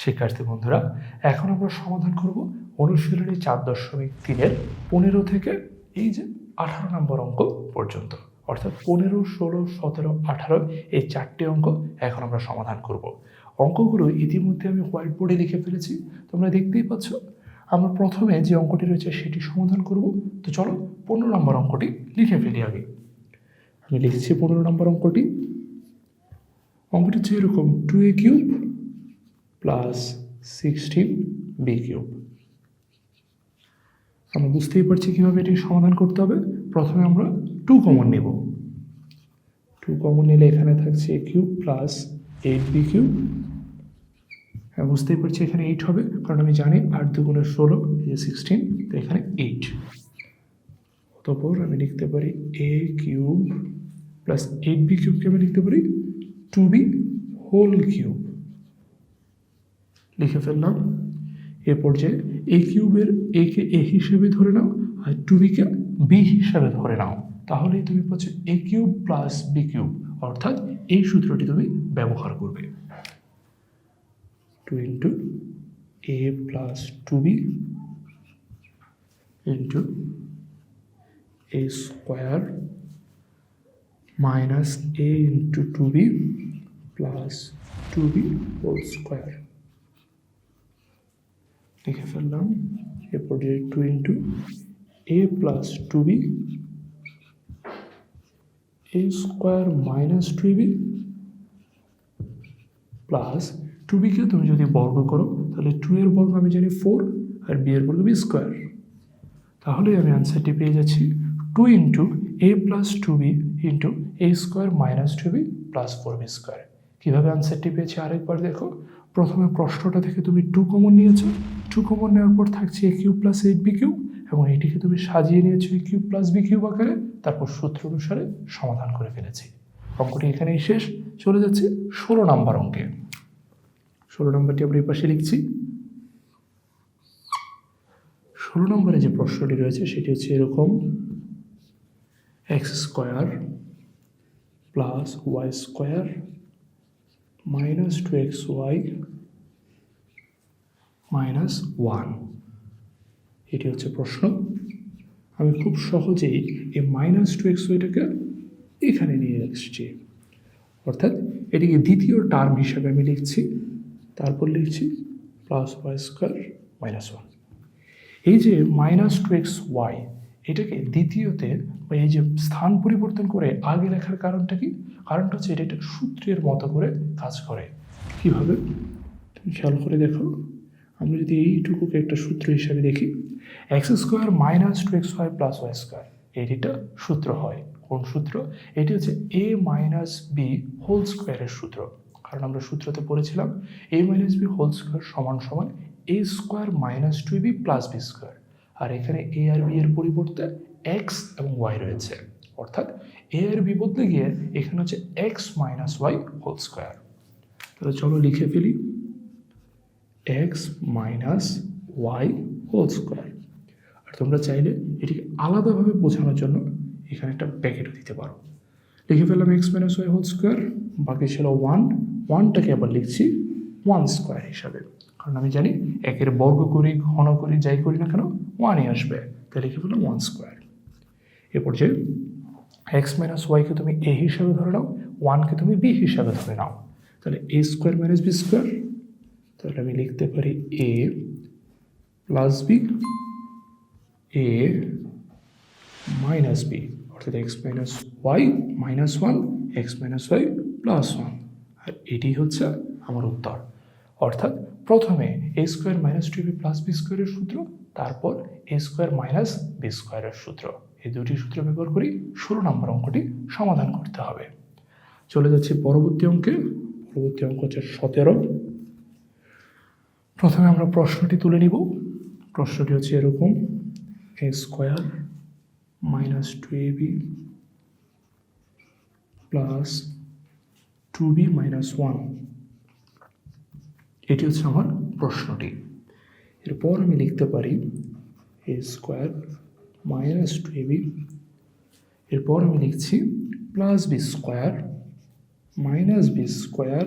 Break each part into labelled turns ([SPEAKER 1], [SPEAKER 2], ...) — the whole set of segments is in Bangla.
[SPEAKER 1] শিক্ষার্থী বন্ধুরা, এখন আমরা সমাধান করব অনুশীলনী 4.3-এর 15 থেকে এই যে 18 নম্বর অঙ্ক পর্যন্ত, অর্থাৎ 15, 16, 17, 18 এই 4টি অঙ্ক এখন আমরা সমাধান করব। অঙ্কগুলো ইতিমধ্যে আমি হোয়াইট বোর্ডে লিখে ফেলেছি, তোমরা দেখতেই পাচ্ছ। আমরা প্রথমে যে অঙ্কটি রয়েছে সেটি সমাধান করব। তো চলো 15 নম্বর অঙ্কটি লিখে ফেলি আগে। আমি লিখছি 15 নম্বর অঙ্কটি। অঙ্কটি হচ্ছে এরকম, 2a cube plus 16b cube. আমরা বুঝতেই পারছি কীভাবে এটি সমাধান করতে হবে। প্রথমে আমরা 2 কমন নেব। 2 কমন নিলে এখানে থাকছে a cube plus 8b cube. হ্যাঁ, বুঝতেই পারছি এখানে 8 হবে, কারণ আমি জানি 8 দুগুণে 16, এই 16, তো এখানে 8। অতঃপর আমি লিখতে পারি a কিউব প্লাস 8b কিউবকে আমি লিখতে পারি 2b হোল কিউব। লিখে ফেললাম। এ পর্যায়ে a কিউবের a কে a হিসেবে ধরে নাও আর 2bকে b হিসাবে ধরে নাও, তাহলেই তুমি পাচ্ছ a cube plus b cube, অর্থাৎ এই সূত্রটি তুমি ব্যবহার করবে। 2 into a plus 2b into a square minus a into 2b plus 2b whole square. লিখে ফেললাম। এরপর 2 into a plus 2b a square minus 2b plus 2bকে তুমি যদি বর্গ করো তাহলে 2 এর বর্গ আমি জানি 4 আর b এর বর্গ b স্কোয়ার। তাহলে আমি আনসারটি পেয়ে যাচ্ছি 2 into a plus 2b into a square minus 2b plus 4b square. কীভাবে আনসারটি পেয়েছি আরেকবার দেখো। প্রথমে প্রশ্নটা থেকে তুমি 2 কমন নিয়েছো। 2 কমন নেওয়ার পর থাকছে a cube plus 8b cube, এবং এটিকে তুমি সাজিয়ে নিয়েছো a cube plus b cube আকারে, তারপর সূত্র অনুসারে সমাধান করে ফেলেছি। অঙ্কটি এখানেই শেষ। চলে যাচ্ছে 16 নম্বর অঙ্কে। 16 নম্বরটি আমরা এই পাশে লিখছি। 16 নম্বরে যে প্রশ্নটি রয়েছে সেটি হচ্ছে এরকম, X square plus Y square minus 2xy minus 1। এটি হচ্ছে প্রশ্ন। আমি খুব সহজেই এই মাইনাস 2xyটাকে এখানে নিয়ে আসছি, অর্থাৎ এটিকে দ্বিতীয় টার্ম হিসাবে আমি লিখছি। তারপর লিখছি প্লাস ওয়াই স্কোয়ার মাইনাস 1। এই যে মাইনাস 2xy, এটাকে দ্বিতীয়তে এই যে স্থান পরিবর্তন করে আগে লেখার কারণটা কি? কারণটা হচ্ছে এটা একটা সূত্রের মতো করে কাজ করে। কীভাবে তুমি খেয়াল করে দেখো। আমরা যদি এইটুকুকে একটা সূত্র হিসাবে দেখি, X square minus 2xy plus Y square, এটিটা সূত্র হয়। কোন সূত্র? এটি হচ্ছে a মাইনাস বি হোল স্কোয়ারের সূত্র। কারণ আমরা সূত্রতে পড়েছিলাম a minus B whole square সমান সমান a square minus 2b plus B square. আর এখানে a আর b এর পরিবর্তে x এবং y রয়েছে, অর্থাৎ a আর b বদলে গিয়ে এখানে হচ্ছে x minus Y whole square. তাহলে চলো লিখে ফেলি x minus Y whole square. আর তোমরা চাইলে এটিকে আলাদাভাবে বোঝানোর জন্য এখানে একটা ব্র্যাকেটও দিতে পারো। লিখে ফেললাম x minus Y whole square, বাকি ছিল 1। 1টাকে আবার লিখছি 1 স্কোয়ার হিসাবে, কারণ আমি জানি একের বর্গ করি, ঘন করি, যাই করি না কেন 1ই আসবে। তাই লিখে ফেললাম 1 স্কোয়ার। এ পর্যায়ে এক্স মাইনাস ওয়াইকে তুমি a হিসাবে ধরে নাও, 1কে তুমি b হিসাবে ধরে নাও। তাহলে a square minus B square. তাহলে আমি লিখতে পারি a plus B, a minus B, অর্থাৎ X minus Y minus 1, X minus Y plus 1। আর এটি হচ্ছে আমার উত্তর। অর্থাৎ প্রথমে a square minus 2b plus B স্কোয়ারের সূত্র, তারপর a স্কোয়ার মাইনাস বি স্কোয়ারের সূত্র, এই দুটি সূত্র ব্যবহার করি 16 নম্বর অঙ্কটি সমাধান করতে হবে। চলে যাচ্ছে পরবর্তী অঙ্কে। পরবর্তী অঙ্ক হচ্ছে 17। প্রথমে আমরা প্রশ্নটি তুলে নিব। প্রশ্নটি হচ্ছে এরকম, a square minus 2ab plus 2b minus 1। এটি হচ্ছে আমার প্রশ্নটি। এরপর আমি লিখতে পারি a স্কোয়ার মাইনাস 2ab, এরপর আমি লিখছি plus B square minus B square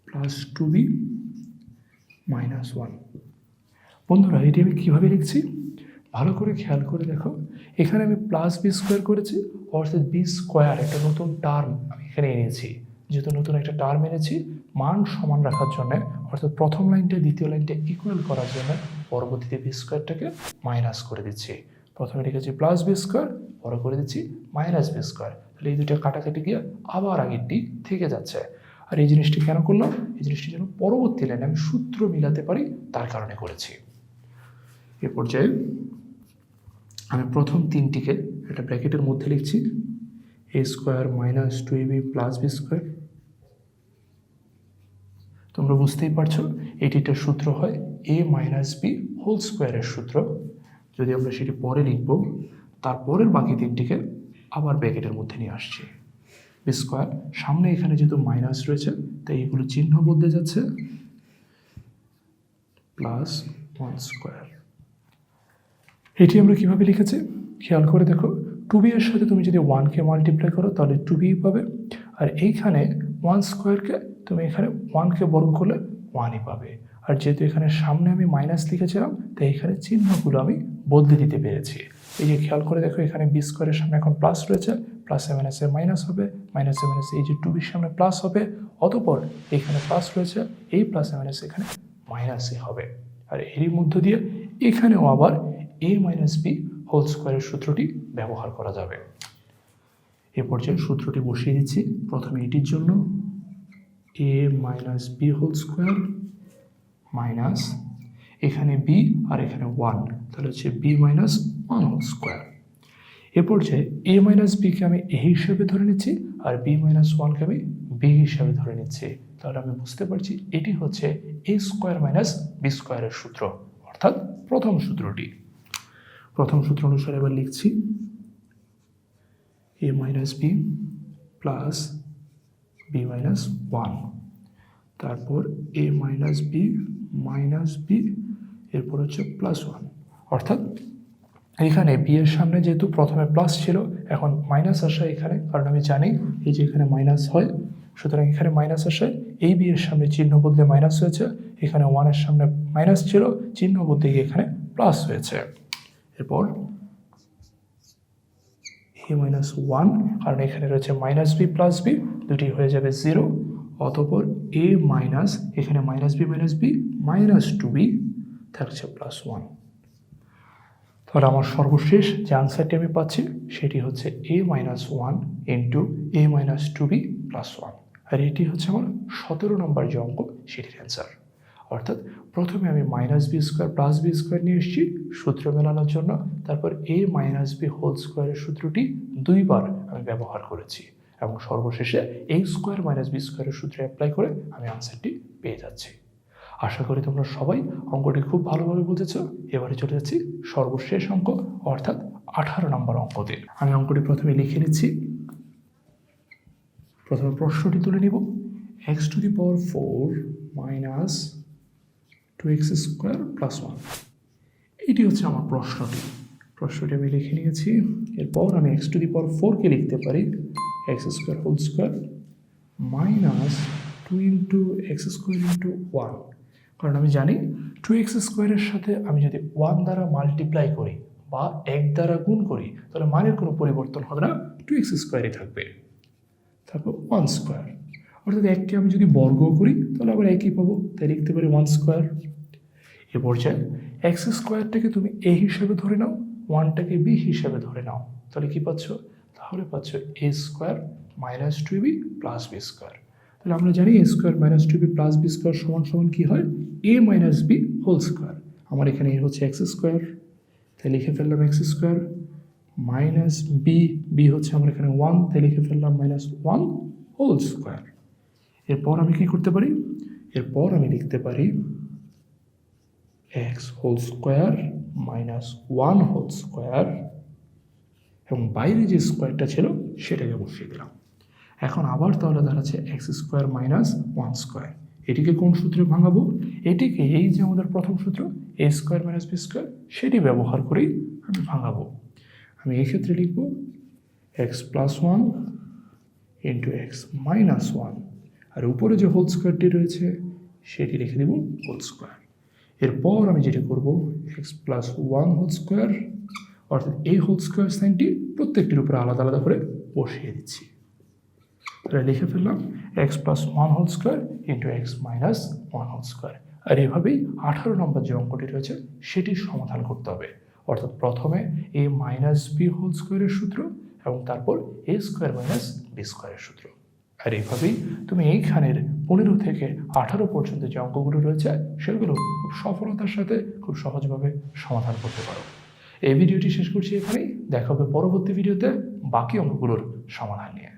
[SPEAKER 1] plus 2b -1। বন্ধুরা এটি আমি কীভাবে লিখছি ভালো করে খেয়াল করে দেখো, এখানে আমি প্লাস বি স্কোয়ার করেছি, অর্থাৎ বি স্কোয়ার একটা নতুন টার্ম আমি এখানে এনেছি। যেহেতু নতুন একটা টার্ম এনেছি, মান সমান রাখার জন্য, অর্থাৎ প্রথম লাইনটা দ্বিতীয় লাইনটা ইকুয়াল করার জন্য পরবর্তীতে বি স্কোয়ারটাকে মাইনাস করে দিচ্ছি। প্রথমে লিখেছি প্লাস বি স্কোয়ার, পরে করে দিচ্ছি মাইনাস বি স্কোয়ার। তাহলে এই দুটো কাটাকাটি গিয়ে আবার আগেরটি থেকে যাচ্ছে। আর এই জিনিসটি কেন করলাম, এই জিনিসটি যেন পরবর্তী লাইনে আমি সূত্র মিলাতে পারি তার কারণে করেছি। এ পর্যায়ে আমি প্রথম তিনটিকে একটা ব্র্যাকেটের মধ্যে লিখছি, A square minus 2ab plus B square. তোমরা বুঝতেই পারছো এটিটার সূত্র হয় এ মাইনাস বি হোল স্কোয়ারের সূত্র। যদি আমরা সেটি পরে লিখব, তারপরের বাকি তিনটিকে আবার ব্র্যাকেটের মধ্যে নিয়ে আসছি। বি স্কোয়ার সামনে এখানে যেহেতু মাইনাস রয়েছে তাই এগুলো চিহ্ন বদলে যাচ্ছে, প্লাস 1 স্কোয়ার। এটি আমরা কিভাবে লিখেছি খেয়াল করে দেখো, 2b এর সাথে তুমি যদি 1কে মাল্টিপ্লাই করো তাহলে 2b পাবে, আর এইখানে 1 স্কোয়ারকে তুমি এখানে 1কে বর্গ করলে 1ই পাবে। আর যেহেতু এখানে সামনে আমি মাইনাস লিখেছিলাম তাই এখানে চিহ্নগুলো আমি বদলে দিতে পেরেছি। এই যে খেয়াল করে দেখো, এখানে বি স্কোয়ারের সামনে এখন প্লাস রয়েছে, প্লাসে মাইনাসে মাইনাস হবে, মাইনাসে মাইনাসে এই যে 2bর সামনে প্লাস হবে, অতঃপর এখানে প্লাস রয়েছে, এই প্লাসে মাইনাসে এখানে মাইনাসই হবে। আর এরই মধ্য দিয়ে এখানেও আবার এ মাইনাস বি হোল স্কোয়ারের সূত্রটি ব্যবহার করা যাবে। এ পর্যায়ে সূত্রটি বসিয়ে দিচ্ছি। প্রথমে এটির জন্য A minus B whole square minus এখানে বি আর এখানে 1, তাহলে হচ্ছে বি মাইনাস 1 হোল স্কোয়ার। এ পর্যায়ে এ মাইনাস বিকে আমি এ হিসাবে ধরে নিচ্ছি, আর বি মাইনাস 1কে আমি বি হিসাবে ধরে নিচ্ছি। তাহলে আমি বুঝতে পারছি এটি হচ্ছে এ স্কোয়ার মাইনাস বি স্কোয়ারের সূত্র, অর্থাৎ প্রথম সূত্রটি। প্রথম সূত্র অনুসারে এবার লিখছি A minus B plus B minus 1, তারপর এ মাইনাস বি এরপর হচ্ছে প্লাস 1। অর্থাৎ এখানে বি এর সামনে যেহেতু প্রথমে প্লাস ছিল, এখন মাইনাস আসে এখানে, কারণ আমি জানি এই যে এখানে মাইনাস হয়, সুতরাং এখানে মাইনাস আসে, এই বি এর সামনে চিহ্ন বদলে মাইনাস হয়েছে, এখানে 1-এর সামনে মাইনাস ছিল, চিহ্ন বদলে গিয়ে এখানে প্লাস হয়েছে। এরপর এ মাইনাস 1, কারণ এখানে রয়েছে মাইনাস বি প্লাস বি, দুটি হয়ে যাবে 0, অতঃপর এ মাইনাস এখানে মাইনাস বি মাইনাস 2b থাকছে প্লাস 1। তাহলে আমার সর্বশেষ যে আনসারটি আমি পাচ্ছি সেটি হচ্ছে a - 1 into a - 2b plus 1। আর এটি হচ্ছে আমার 17 নম্বর যে অঙ্ক সেটির অ্যান্সার। অর্থাৎ প্রথমে আমি minus B square plus B square নিয়ে এসেছি সূত্র মেলানোর জন্য, তারপর a - b হোল স্কোয়ারের সূত্রটি দুইবার আমি ব্যবহার করেছি, এবং সর্বশেষে a স্কোয়ার মাইনাস বি স্কোয়ারের সূত্রে অ্যাপ্লাই করে আমি আনসারটি পেয়ে যাচ্ছি। আশা করি তোমরা সবাই অঙ্কটি খুব ভালোভাবে বুঝেছ। এবারে চলে যাচ্ছি সর্বশেষ অঙ্ক, অর্থাৎ 18 নম্বর অঙ্কতে। আমি অঙ্কটি প্রথমে লিখে নিচ্ছি। প্রথমে প্রশ্নটি তুলে নিব, x⁴ minus 2x square plus 1। এটি হচ্ছে আমার প্রশ্নটি আমি লিখে নিয়েছি। এরপর আমি x⁴কে লিখতে পারি x square whole square minus 2 into X square into 1। কারণ আমি জানি 2x স্কোয়ারের সাথে আমি যদি 1 দ্বারা মাল্টিপ্লাই করি বা 1 দ্বারা গুণ করি তাহলে মানের কোনো পরিবর্তন হবে না, 2x স্কোয়ারই থাকবে। তারপর 1 স্কোয়ার, অর্থাৎ এককে আমি যদি বর্গ করি তাহলে আবার একই পাবো, তাই লিখতে পারি 1 স্কোয়ার। এ পর্যায়ে এক্স স্কোয়ারটাকে তুমি এ হিসাবে ধরে নাও, 1টাকে বি হিসাবে ধরে নাও, তাহলে কি পাচ্ছ? তাহলে পাচ্ছ A square minus 2b plus B square. তাহলে আমরা জানি A square minus 2b plus B square সমান সমান কী হয়? A minus B whole square. আমার এখানে এ হচ্ছে এক্স স্কোয়ার, তাই লিখে ফেললাম এক্স স্কোয়ার মাইনাস বি হচ্ছে আমার এখানে 1, তাই লিখে ফেললাম মাইনাস 1 হোল স্কোয়ার। এরপর আমি কি করতে পারি? এরপর আমি লিখতে পারি X whole square minus 1 whole square, এবং বাইরে যে স্কোয়ারটা ছিল সেটাকে বসিয়ে দিলাম। এখন আবার তাহলে দাঁড়াচ্ছে এক্স স্কোয়ার মাইনাস 1 স্কোয়ার। এটিকে কোন সূত্রে ভাঙাবো? এটিকে এই যে আমাদের প্রথম সূত্র এ স্কোয়ার মাইনাস বি স্কোয়ার সেটি ব্যবহার করেই আমি ভাঙাবো। আমি এই ক্ষেত্রে লিখব x plus 1 into X minus 1, আর উপরে যে হোল স্কোয়ারটি রয়েছে সেটি লিখে দেব হোল স্কোয়ার। এরপর আমি যেটা করব X plus one whole square, অর্থাৎ এই হোল স্কোয়ার সাইনটি প্রত্যেকটির উপরে আলাদা আলাদা করে বসিয়ে দিচ্ছি। তাহলে লিখে ফেললাম X plus one whole square into X minus one whole square. আর এভাবেই 18 নম্বর যে অঙ্কটি রয়েছে সেটির সমাধান করতে হবে। অর্থাৎ প্রথমে এ মাইনাস বি হোল স্কোয়ারের সূত্র এবং তারপর এ স্কোয়ার মাইনাস বি স্কোয়ারের সূত্র। আর এইভাবেই তুমি এইখানের 15 থেকে 18 পর্যন্ত যে অঙ্কগুলো রয়েছে সেগুলো খুব সফলতার সাথে খুব সহজভাবে সমাধান করতে পারো। এই ভিডিওটি শেষ করছি এখানেই। দেখা হবে পরবর্তী ভিডিওতে বাকি অঙ্কগুলোর সমাধান নিয়ে।